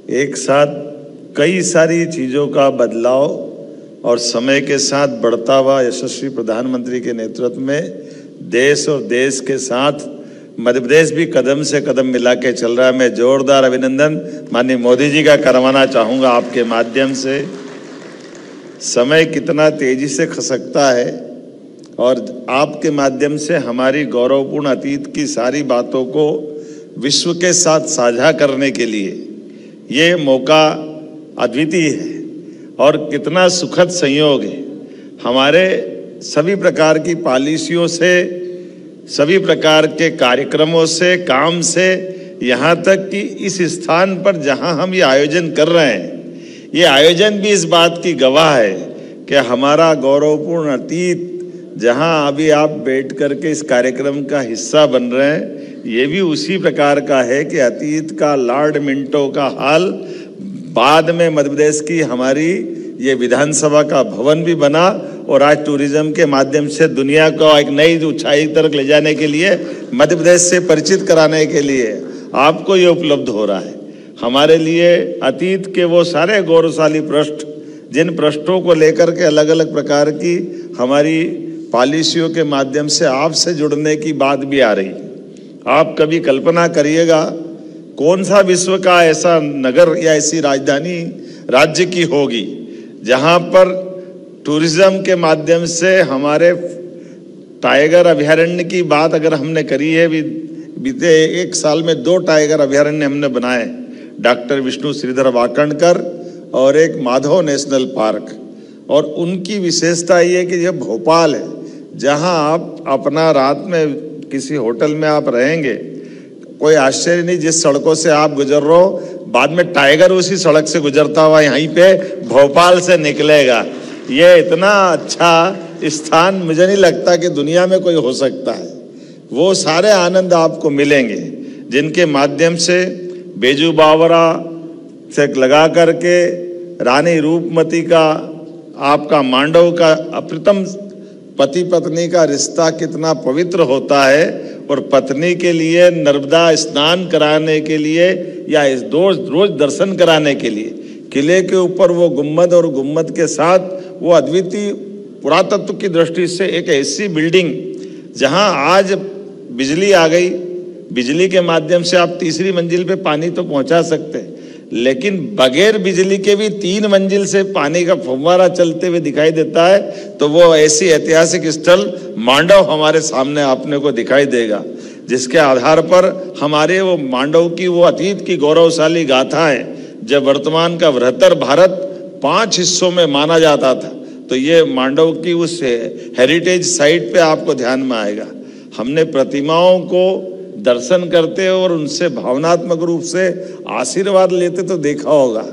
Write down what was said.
एक साथ कई सारी चीज़ों का बदलाव और समय के साथ बढ़ता हुआ यशस्वी प्रधानमंत्री के नेतृत्व में देश और देश के साथ मध्य प्रदेश भी कदम से कदम मिला के चल रहा है। मैं जोरदार अभिनंदन माननीय मोदी जी का करवाना चाहूँगा आपके माध्यम से। समय कितना तेजी से खसकता है और आपके माध्यम से हमारी गौरवपूर्ण अतीत की सारी बातों को विश्व के साथ साझा करने के लिए ये मौका अद्वितीय है और कितना सुखद संयोग है। हमारे सभी प्रकार की पॉलिसियों से, सभी प्रकार के कार्यक्रमों से, काम से, यहाँ तक कि इस स्थान पर जहाँ हम ये आयोजन कर रहे हैं, ये आयोजन भी इस बात की गवाह है कि हमारा गौरवपूर्ण अतीत जहाँ अभी आप बैठ करके इस कार्यक्रम का हिस्सा बन रहे हैं, ये भी उसी प्रकार का है कि अतीत का लॉर्ड मिंटो का हाल बाद में मध्य प्रदेश की हमारी ये विधानसभा का भवन भी बना और आज टूरिज्म के माध्यम से दुनिया को एक नई ऊंचाई तक ले जाने के लिए, मध्य प्रदेश से परिचित कराने के लिए आपको ये उपलब्ध हो रहा है। हमारे लिए अतीत के वो सारे गौरवशाली पृष्ठ, जिन पृष्ठों को लेकर के अलग अलग प्रकार की हमारी पॉलिसियों के माध्यम से आपसे जुड़ने की बात भी आ रही है। आप कभी कल्पना करिएगा कौन सा विश्व का ऐसा नगर या ऐसी राजधानी राज्य की होगी जहां पर टूरिज्म के माध्यम से हमारे टाइगर अभयारण्य की बात अगर हमने करी है, बीते एक साल में 2 टाइगर अभयारण्य हमने बनाए, डॉक्टर विष्णु श्रीधर वाकणकर और एक माधव नेशनल पार्क। और उनकी विशेषता ये कि ये भोपाल है जहां आप अपना रात में किसी होटल में आप रहेंगे, कोई आश्चर्य नहीं जिस सड़कों से आप गुजर रहे हो बाद में टाइगर उसी सड़क से गुजरता हुआ यहीं पे भोपाल से निकलेगा। ये इतना अच्छा स्थान मुझे नहीं लगता कि दुनिया में कोई हो सकता है। वो सारे आनंद आपको मिलेंगे जिनके माध्यम से बेजू बावरा से लगा करके रानी रूपमती का, आपका मांडव का अप्रतिम पति पत्नी का रिश्ता कितना पवित्र होता है और पत्नी के लिए नर्मदा स्नान कराने के लिए या इस रोज दर्शन कराने के लिए किले के ऊपर वो गुम्बद और गुम्बद के साथ वो अद्वितीय पुरातत्व की दृष्टि से एक ऐसी बिल्डिंग जहां आज बिजली आ गई, बिजली के माध्यम से आप तीसरी मंजिल पे पानी तो पहुंचा सकते हैं, लेकिन बगैर बिजली के भी 3 मंजिल से पानी का फव्वारा चलते हुए दिखाई देता है। तो वो ऐसी ऐतिहासिक स्थल मांडव हमारे सामने आपने को दिखाई देगा, जिसके आधार पर हमारे वो मांडव की वो अतीत की गौरवशाली गाथाएं, जब वर्तमान का बृहत्तर भारत 5 हिस्सों में माना जाता था, तो ये मांडव की उस हेरिटेज साइट पे आपको ध्यान में आएगा। हमने प्रतिमाओं को दर्शन करते और उनसे भावनात्मक रूप से आशीर्वाद लेते तो देखा होगा